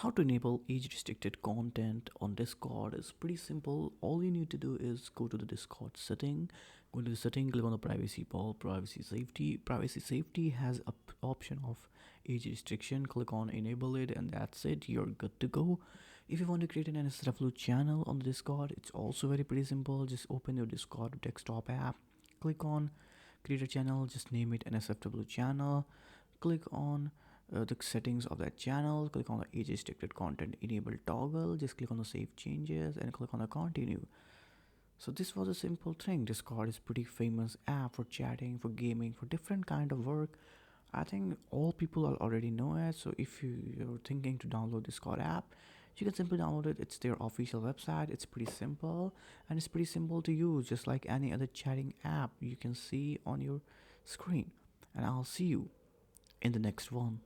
How to enable age restricted content on Discord is pretty simple. All you need to do is go to the Discord setting, go to the setting, click on the privacy ball, privacy safety. Privacy safety has a option of age restriction. Click on enable it, and that's it. You're good to go. If you want to create an NSFW channel on the Discord, it's also very pretty simple. Just open your Discord desktop app, click on create a channel, just name it NSFW channel, click on the settings of that channel, click on the age restricted content enable toggle, just click on the save changes and click on the continue. So this was a simple thing. Discord is pretty famous app for chatting, for gaming, for different kind of work. I think all people already know it. So if you're thinking to download Discord app, you can simply download it. It's their official website. It's pretty simple and it's pretty simple to use, just like any other chatting app you can see on your screen. And I'll see you in the next one.